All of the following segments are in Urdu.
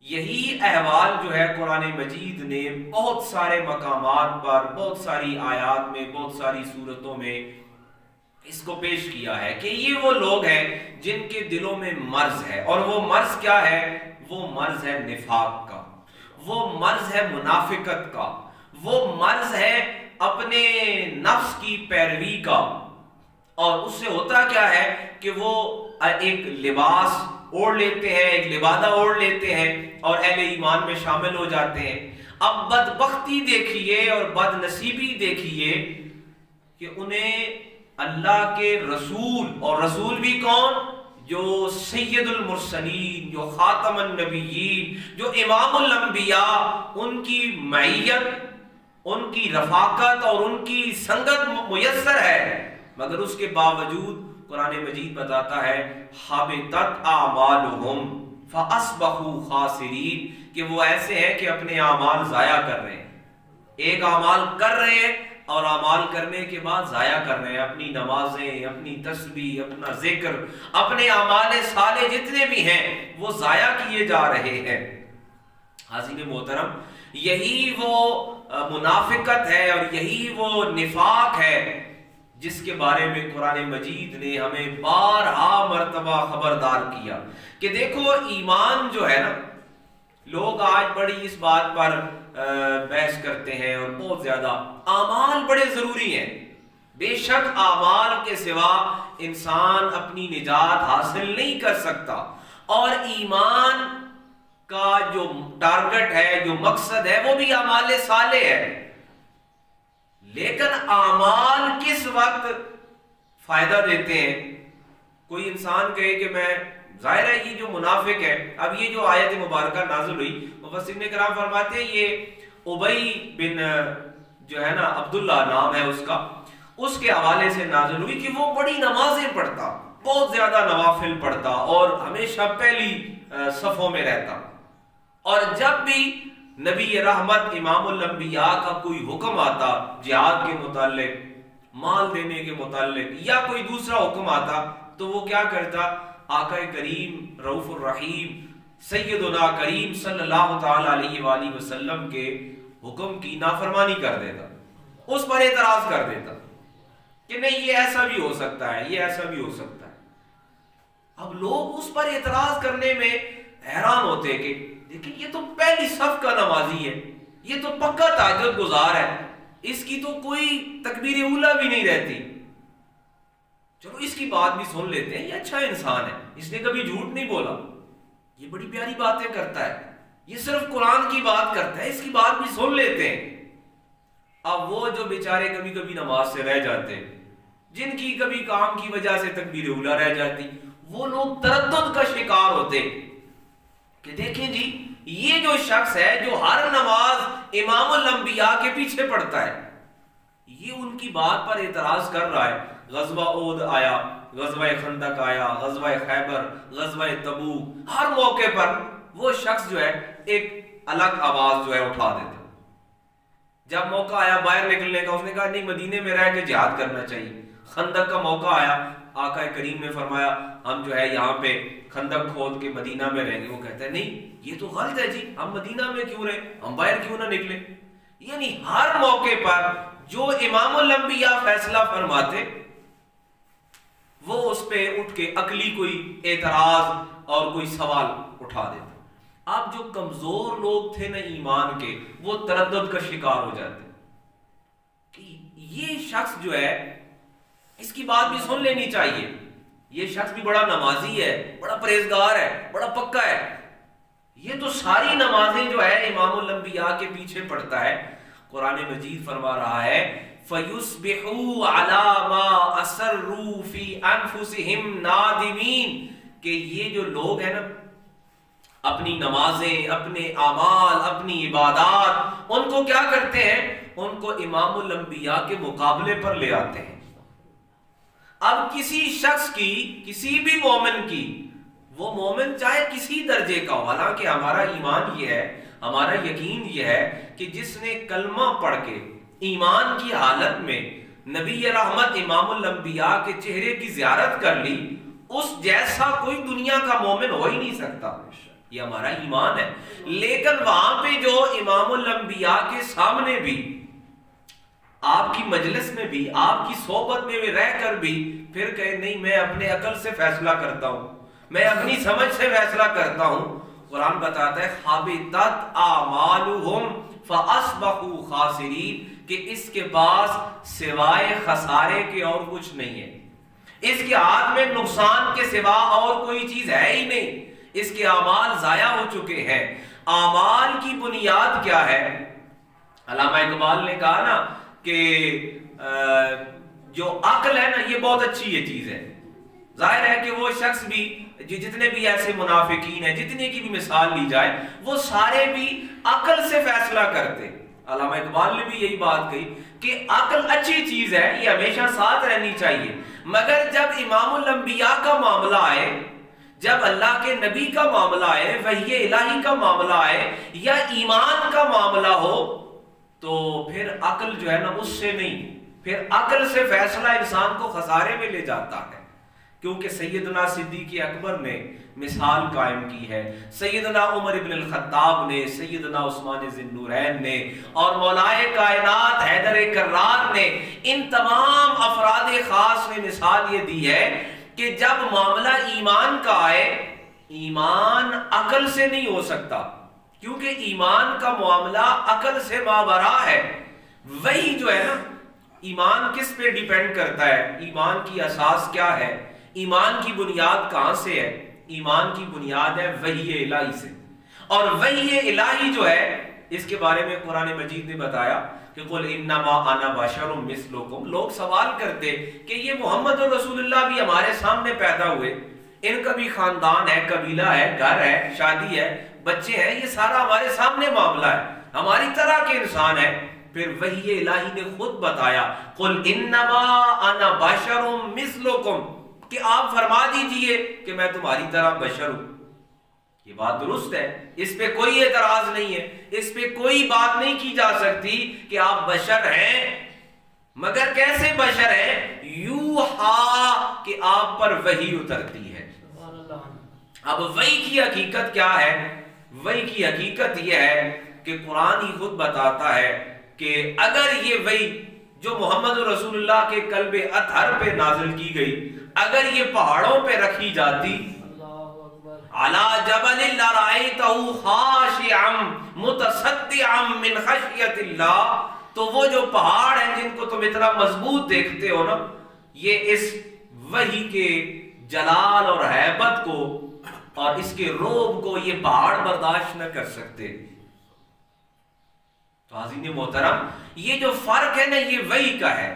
یہی احوال جو ہے قرآن مجید نے بہت سارے مقامات پر، بہت ساری آیات میں، بہت ساری صورتوں میں اس کو پیش کیا ہے کہ یہ وہ لوگ ہیں جن کے دلوں میں مرض ہے، اور وہ مرض کیا ہے؟ وہ مرض ہے نفاق کا، وہ مرض ہے منافقت کا، وہ مرض ہے اپنے نفس کی پیروی کا۔ اور اس سے ہوتا کیا ہے کہ وہ ایک لباس اوڑھ لیتے ہیں، ایک لبادہ اوڑھ لیتے ہیں اور اہل ایمان میں شامل ہو جاتے ہیں۔ اب بدبختی دیکھیے اور بد نصیبی دیکھیے کہ انہیں اللہ کے رسول، اور رسول بھی کون؟ جو سید المرسلین، جو خاتم النبیین، جو امام الانبیاء، ان کی معیت، ان کی رفاقت اور ان کی سنگت میسر ہے، مگر اس کے باوجود قرآن مجید بتاتا ہے حبطت اعمالہم فاصبحوا خاسرین، کہ وہ ایسے ہیں کہ اپنے اعمال ضائع کر رہے ہیں، ایک اعمال کر رہے ہیں اور اعمال کرنے کے بعد ضائع کر رہے ہیں، اپنی نمازیں، اپنی تسبیح، اپنا ذکر، اپنے اعمال صالح جتنے بھی ہیں وہ ضائع کیے جا رہے ہیں۔ حاضرین محترم، یہی وہ منافقت ہے اور یہی وہ نفاق ہے جس کے بارے میں قرآن مجید نے ہمیں بارہا مرتبہ خبردار کیا کہ دیکھو ایمان جو ہے نا، لوگ آج بڑی اس بات پر بحث کرتے ہیں اور بہت زیادہ، اعمال بڑے ضروری ہیں، بے شک اعمال کے سوا انسان اپنی نجات حاصل نہیں کر سکتا، اور ایمان کا جو ٹارگٹ ہے، جو مقصد ہے، وہ بھی اعمال صالح ہے۔ لیکن اعمال کس وقت فائدہ دیتے ہیں؟ کوئی انسان کہے کہ میں، ظاہر ہے یہ جو منافق ہے، اب یہ جو آیت مبارکہ نازل ہوئی، مفسرین کرام فرماتے ہیں یہ ابی بن جو ہے نا عبداللہ نام ہے اس کا، اس کے حوالے سے نازل ہوئی کہ وہ بڑی نمازیں پڑھتا، بہت زیادہ نوافل پڑھتا اور ہمیشہ پہلی صفوں میں رہتا، اور جب بھی نبی رحمت امام الانبیاء کا کوئی حکم آتا جہاد کے متعلق، مال دینے کے متعلق، یا کوئی دوسرا حکم آتا تو وہ کیا کرتا؟ آقا کریم رؤوف الرحیم سیدنا کریم صلی اللہ تعالی علیہ وآلہ وسلم کے حکم کی نافرمانی کر دیتا، اس پر اعتراض کر دیتا کہ نہیں یہ ایسا بھی ہو سکتا ہے، یہ ایسا بھی ہو سکتا ہے۔ اب لوگ اس پر اعتراض کرنے میں حیران ہوتے کہ دیکھیں یہ تو پہلی صف کا نمازی ہے، یہ تو پکا تہجد گزار ہے، اس کی تو کوئی تکبیر اولیٰ بھی نہیں رہتی، چلو اس کی بات بھی سن لیتے ہیں، یہ اچھا انسان ہے، اس نے کبھی جھوٹ نہیں بولا، یہ بڑی پیاری باتیں کرتا ہے، یہ صرف قرآن کی بات کرتا ہے، اس کی بات بھی سن لیتے ہیں۔ اب وہ جو بیچارے کبھی کبھی نماز سے رہ جاتے، جن کی کبھی کام کی وجہ سے تکبیر اولیٰ رہ جاتی، وہ لوگ تردد کا شکار ہوتے کہ دیکھیں جی یہ جو شخص ہے جو ہر نماز امام الانبیاء کے پیچھے پڑھتا ہے، یہ ان کی بات پر اعتراض کر رہا ہے۔ غزوہ احد آیا، غزوہ خندق آیا، غزوہ خیبر، غزوہ تبوک، ہر موقع پر وہ شخص جو ہے ایک الگ آواز جو ہے اٹھا دیتا۔ جب موقع آیا باہر نکلنے کا، اس نے کہا نہیں مدینے میں رہ کے جہاد کرنا چاہیے۔ خندق کا موقع آیا، آقا کریم نے فرمایا ہم جو ہے یہاں پہ خندق کھود کے مدینہ میں رہیں گے، وہ کہتا ہے نہیں یہ تو غلط ہے جی، ہم مدینہ میں کیوں رہیں، ہم باہر کیوں نہ نکلیں۔ یعنی ہر موقع پر جو امام الانبیاء فیصلہ فرماتے وہ اس پہ اٹھ کے عقلی کوئی اعتراض اور کوئی سوال اٹھا دیتا۔ اب جو کمزور لوگ تھے نا ایمان کے، وہ تردد کا شکار ہو جاتے کہ یہ شخص جو ہے اس کی بات بھی سن لینی چاہیے، یہ شخص بھی بڑا نمازی ہے، بڑا پرہیزگار ہے، بڑا پکا ہے، یہ تو ساری نمازیں جو ہے امام الانبیاء کے پیچھے پڑھتا ہے۔ قرآن مجید فرما رہا ہے فَيُصْبِحُوا عَلَى مَا أَسَرُّوا فِي أَنفُسِهِمْ نَادِمِينَ، کہ یہ جو لوگ ہیں نا اپنی نمازیں، اپنے اعمال، اپنی عبادات، ان کو کیا کرتے ہیں؟ ان کو امام الانبیاء کے مقابلے پر لے آتے ہیں۔ اب کسی شخص کی، کسی بھی مومن کی، وہ مومن چاہے کسی درجے کا ہو، حالانکہ ہمارا ایمان یہ ہے، ہمارا یقین یہ ہے کہ جس نے کلمہ پڑھ کے ایمان کی حالت میں نبی رحمت امام الانبیاء کے چہرے کی زیارت کر لی، اس جیسا کوئی دنیا کا مومن ہو ہی نہیں سکتا۔ یہ ہمارا ایمان ہے. لیکن وہاں پہ جو امام الانبیاء کے سامنے بھی، آپ کی مجلس میں بھی، آپ کی صحبت میں بھی رہ کر بھی پھر کہے نہیں میں اپنے عقل سے فیصلہ کرتا ہوں، میں اپنی سمجھ سے فیصلہ کرتا ہوں. قرآن بتاتا ہے حبطت اعمالہم فاصبحوا خاسرین، کہ اس کے پاس سوائے خسارے کے اور کچھ نہیں ہے. اس کے ہاتھ میں نقصان کے سوا اور کوئی چیز ہے ہی نہیں. اس کے اعمال ضائع ہو چکے ہیں. اعمال کی بنیاد کیا ہے؟ علامہ اقبال نے کہا نا کہ جو عقل ہے نا یہ بہت اچھی یہ چیز ہے. ظاہر ہے کہ وہ شخص بھی جتنے بھی ایسے منافقین ہیں، جتنے کی بھی مثال لی جائے، وہ سارے بھی عقل سے فیصلہ کرتے. علامہ اقبال نے بھی یہی بات کہی کہ عقل اچھی چیز ہے، یہ ہمیشہ ساتھ رہنی چاہیے. مگر جب امام الانبیاء کا معاملہ آئے، جب اللہ کے نبی کا معاملہ آئے، وحی الہی کا معاملہ آئے، یا ایمان کا معاملہ ہو، تو پھر عقل جو ہے نا اس سے نہیں، پھر عقل سے فیصلہ انسان کو خسارے میں لے جاتا ہے. کیونکہ سیدنا صدیق اکبر نے مثال قائم کی ہے، سیدنا عمر ابن الخطاب نے، سیدنا عثمان ذی النورین نے، اور مولائے کائنات حیدر کرار نے، ان تمام افراد خاص نے مثال یہ دی ہے کہ جب معاملہ ایمان کا آئے، ایمان عقل سے نہیں ہو سکتا، کیونکہ ایمان کا معاملہ عقل سے ماورا ہے. وہی جو ہے نا، ایمان کس پہ ڈیپینڈ کرتا ہے؟ ایمان کی اساس کیا ہے؟ ایمان کی بنیاد کہاں سے ہے؟ ایمان کی بنیاد ہے وحی الہی سے. اور وحی الہی جو ہے، اس کے بارے میں قرآن مجید نے بتایا کہ قل انما انا بشر مثلکم. لوگ سوال کرتے کہ یہ محمد رسول اللہ بھی ہمارے سامنے پیدا ہوئے، ان کا بھی خاندان ہے، قبیلہ ہے، گھر ہے، شادی ہے، بچے ہیں، یہ سارا ہمارے سامنے معاملہ ہے، ہماری طرح کے انسان ہے. پھر وحی الہی نے خود بتایا قل انما انا بشر مثلکم، کہ آپ فرما دیجئے کہ میں تمہاری طرح بشر ہوں. یہ بات درست ہے، اس پہ کوئی اعتراض نہیں ہے، اس پہ کوئی بات نہیں کی جا سکتی کہ آپ بشر ہیں. مگر کیسے بشر ہیں؟ یوحا، کہ آپ پر وحی اترتی ہے. اب وحی کی حقیقت کیا ہے؟ وحی کی حقیقت یہ ہے کہ قرآن ہی خود بتاتا ہے کہ اگر یہ وحی جو محمد رسول اللہ کے قلب اطہر پہ نازل کی گئی، اگر یہ پہاڑوں پہ رکھی جاتی، علی جبل لرأیتہ خاشعا متصدعا من خشیۃ اللہ، تو وہ جو پہاڑ ہیں جن کو تم اتنا مضبوط دیکھتے ہو نا، یہ اس وحی کے جلال اور ہیبت کو اور اس کے رعب کو یہ پہاڑ برداشت نہ کر سکتے. تو حضرین محترم، یہ جو فرق ہے نا یہ وحی کا ہے.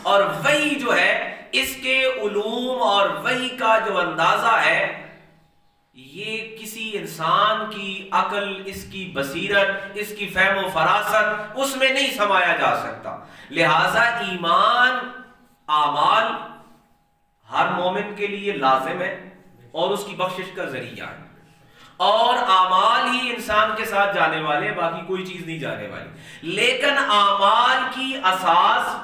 اور وحی جو ہے اس کے علوم اور وحی کا جو اندازہ ہے، یہ کسی انسان کی عقل، اس کی بصیرت، اس کی فہم و فراست اس میں نہیں سمایا جا سکتا. لہٰذا ایمان، اعمال ہر مومن کے لیے لازم ہے اور اس کی بخشش کا ذریعہ ہے. اور اعمال ہی انسان کے ساتھ جانے والے، باقی کوئی چیز نہیں جانے والی. لیکن اعمال کی اساس،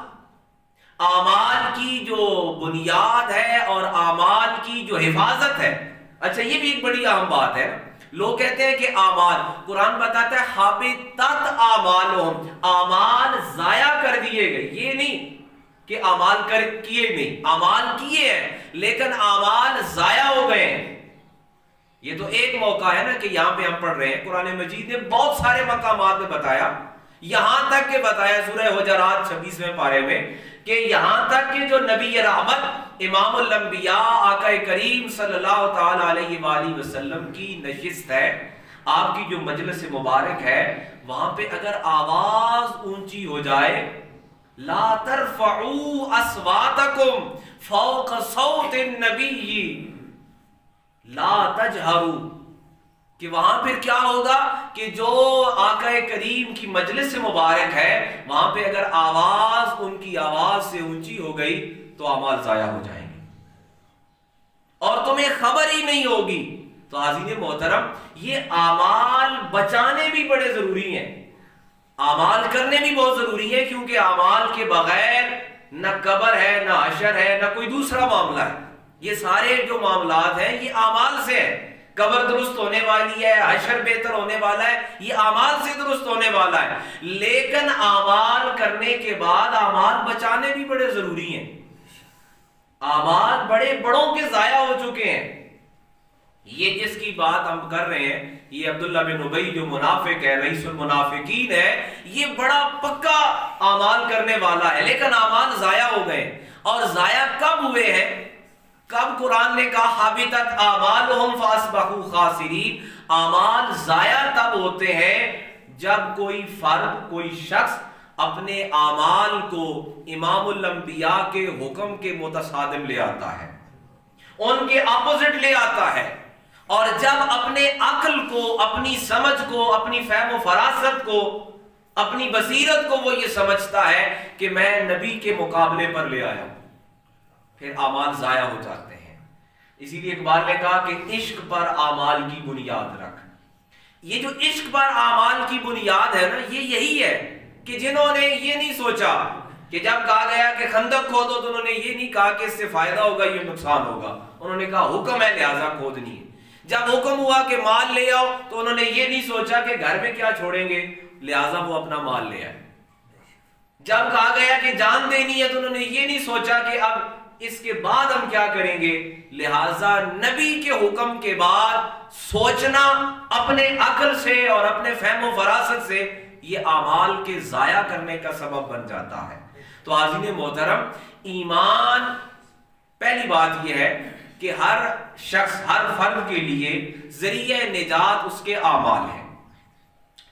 اعمال کی جو بنیاد ہے اور اعمال کی جو حفاظت ہے، اچھا یہ بھی ایک بڑی اہم بات ہے. لوگ کہتے ہیں کہ اعمال، قرآن بتاتا ہے حبطت اعمالہم، اعمال ضائع کر دیے گئے. یہ نہیں کہ اعمال کیے نہیں، اعمال کیے ہیں لیکن اعمال ضائع ہو گئے ہیں. یہ تو ایک موقع ہے نا کہ یہاں پہ ہم پڑھ رہے ہیں، قرآن مجید نے بہت سارے مقامات میں بتایا، یہاں تک کہ بتایا سورہ حجرات 26ویں پارے میں کہ یہاں تک کہ جو نبی رحمت امام الانبیاء آقا کریم صلی اللہ تعالی علیہ وآلہ وسلم کی نشست ہے، آپ کی جو مجلس مبارک ہے، وہاں پہ اگر آواز اونچی ہو جائے، لا ترفعوا اصواتکم فوق صوت النبی لا تجہروا، کہ وہاں پھر کیا ہوگا کہ جو آقا کریم کی مجلس مبارک ہے وہاں پہ اگر آواز ان کی آواز سے اونچی ہو گئی تو اعمال ضائع ہو جائیں گے اور تمہیں خبر ہی نہیں ہوگی. تو حاضرین محترم، یہ اعمال بچانے بھی بڑے ضروری ہیں، اعمال کرنے بھی بہت ضروری ہے، کیونکہ اعمال کے بغیر نہ قبر ہے، نہ حشر ہے، نہ کوئی دوسرا معاملہ ہے. یہ سارے جو معاملات ہیں یہ اعمال سے ہیں. قبر درست ہونے والی ہے، حشر بہتر ہونے والا ہے، یہ اعمال سے درست ہونے والا ہے، لیکن اعمال کرنے کے بعد اعمال بچانے بھی بڑے ضروری ہیں۔ اعمال بڑے بڑوں کے ضائع ہو چکے ہیں۔ یہ جس کی بات ہم کر رہے ہیں، یہ عبداللہ بن ابی جو منافق ہے، رئیس المنافقین ہے، یہ بڑا پکا اعمال کرنے والا ہے، لیکن اعمال ضائع ہو گئے۔ اور ضائع کب ہوئے ہیں؟ کب قرآن نے کہا حبطت اعمالہم فاصبحوا خاسرین؟ اعمال ضائع تب ہوتے ہیں جب کوئی فرد، کوئی شخص اپنے اعمال کو امام الانبیاء کے حکم کے متصادم لے آتا ہے، ان کے اپوزٹ لے آتا ہے، اور جب اپنے عقل کو، اپنی سمجھ کو، اپنی فہم و فراست کو، اپنی بصیرت کو وہ یہ سمجھتا ہے کہ میں نبی کے مقابلے پر لے آیا ہوں، پھر اعمال ضائع ہو جاتے ہیں۔ اسی لیے اقبال نے کہا کہ عشق پر اعمال کی بنیاد رکھ۔ یہ جو عشق پر اعمال کی بنیاد ہے نا، یہ یہی ہے کہ جنہوں نے یہ نہیں سوچا کہ جب کہا گیا کہ خندق کھودو تو انہوں نے یہ نہیں کہا کہ اس سے فائدہ ہوگا، یہ نقصان ہوگا، انہوں نے کہا حکم ہے لہذا کھودنی ہے۔ جب حکم ہوا کہ مال لے آؤ تو انہوں نے یہ نہیں سوچا کہ گھر میں کیا چھوڑیں گے، لہذا وہ اپنا مال لے آئے۔ جب کہا گیا کہ جان دینی ہے تو انہوں نے یہ نہیں سوچا کہ اب اس کے بعد ہم کیا کریں گے، لہذا نبی کے حکم کے بعد سوچنا اپنے عقل سے اور اپنے فہم و فراست سے یہ اعمال کے ضائع کرنے کا سبب بن جاتا ہے۔ تو حاضرین محترم، ایمان پہلی بات یہ ہے کہ ہر شخص، ہر فرد کے لیے ذریعہ نجات اس کے اعمال ہیں،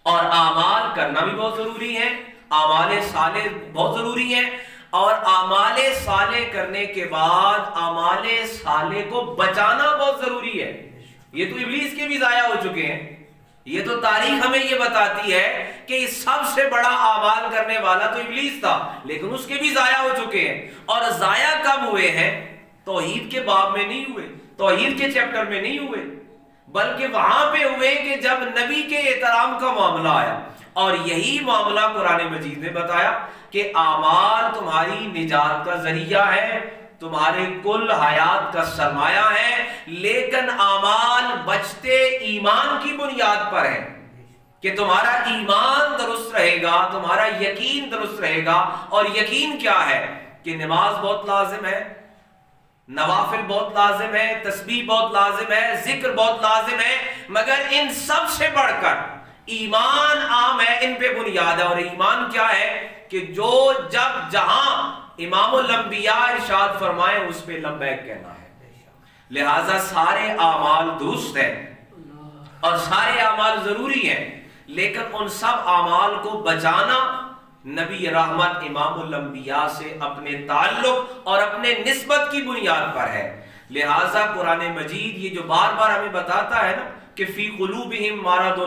اور اعمال کرنا بھی بہت ضروری ہے، اعمال صالح بہت ضروری ہیں، اور اعمال صالح کرنے کے بعد اعمال صالح کو بچانا بہت ضروری ہے۔ یہ تو ابلیس کے بھی ضائع ہو چکے ہیں، یہ تو تاریخ ہمیں یہ بتاتی ہے کہ سب سے بڑا اعمال کرنے والا تو ابلیس تھا، لیکن اس کے بھی ضائع ہو چکے ہیں۔ اور ضائع کب ہوئے ہیں؟ توحید کے باب میں نہیں ہوئے، توحید کے چیپٹر میں نہیں ہوئے، بلکہ وہاں پہ ہوئے کہ جب نبی کے احترام کا معاملہ آیا، اور یہی معاملہ قرآن مجید نے بتایا کہ اعمال تمہاری نجات کا ذریعہ ہے، تمہارے کل حیات کا سرمایہ ہے، لیکن اعمال بچتے ایمان کی بنیاد پر ہے کہ تمہارا ایمان درست رہے گا، تمہارا یقین درست رہے گا۔ اور یقین کیا ہے کہ نماز بہت لازم ہے، نوافل بہت لازم ہے، تسبیح بہت لازم ہے، ذکر بہت لازم ہے، مگر ان سب سے بڑھ کر ایمان عام ہے، ان پہ بنیاد ہے۔ اور ایمان کیا ہے کہ جو جب جہاں امام الانبیاء ارشاد فرمائے اس پہ لبیک کہنا ہے، لہٰذا سارے اعمال درست ہیں اور سارے اعمال ضروری ہیں، لیکن ان سب اعمال کو بچانا نبی رحمت امام الانبیاء سے اپنے تعلق اور اپنے نسبت کی بنیاد پر ہے۔ لہٰذا قرآن مجید یہ جو بار بار ہمیں بتاتا ہے نا کہ فی قلوبہم مرض،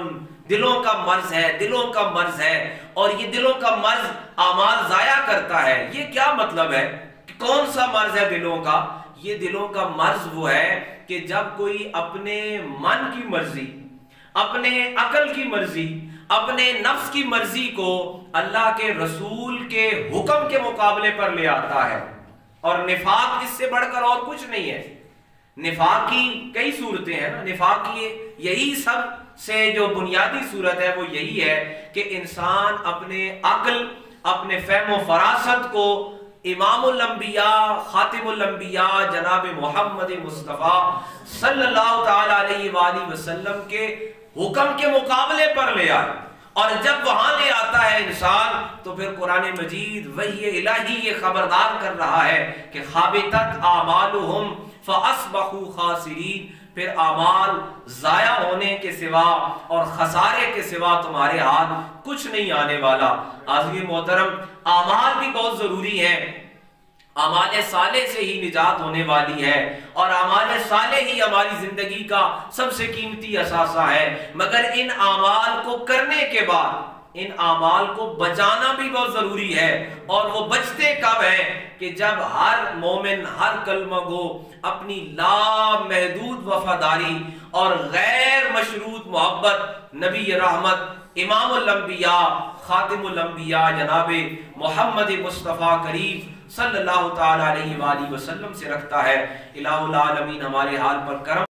دلوں کا مرض ہے، دلوں کا مرض ہے، اور یہ دلوں کا مرض اعمال ضائع کرتا ہے۔ یہ کیا مطلب ہے؟ کون سا مرض ہے دلوں کا؟ یہ دلوں کا مرض وہ ہے کہ جب کوئی اپنے من کی مرضی، اپنے عقل کی مرضی، اپنے نفس کی مرضی کو اللہ کے رسول کے حکم کے مقابلے پر لے آتا ہے، اور نفاق اس سے بڑھ کر اور کچھ نہیں ہے۔ نفاق کی کئی صورتیں ہیں نا، نفاق کی یہی سب سے جو بنیادی صورت ہے وہ یہی ہے کہ انسان اپنے عقل، اپنے فہم و فراست کو امام الانبیاء، خاتم الانبیاء جناب محمد مصطفیٰ صلی اللہ تعالی علیہ وآلہ وسلم کے حکم کے مقابلے پر لے آئے، اور جب وہاں لے آتا ہے انسان تو پھر قرآن مجید وحی الہی یہ خبردار کر رہا ہے کہ خابطت اعمالہم فاصبحوا خاسرین، پھر اعمال ضائع ہونے کے سوا اور خسارے کے سوا تمہارے ہاتھ کچھ نہیں آنے والا۔ حاضرین محترم، اعمال بھی بہت ضروری ہیں، اعمال صالح سے ہی نجات ہونے والی ہے، اور اعمال صالح ہی ہماری زندگی کا سب سے قیمتی اثاثہ ہے، مگر ان اعمال کو کرنے کے بعد ان اعمال کو بچانا بھی بہت ضروری ہے۔ اور وہ بچتے کب ہیں؟ کہ جب ہر مومن، ہر کلمہ گو اپنی لامحدود وفاداری اور غیر مشروط محبت نبی رحمت امام الانبیاء خاتم الانبیاء جناب محمد مصطفیٰ کریم صلی اللہ تعالی علیہ وآلہ وسلم سے رکھتا ہے۔ الہ العالمین ہمارے حال پر کرم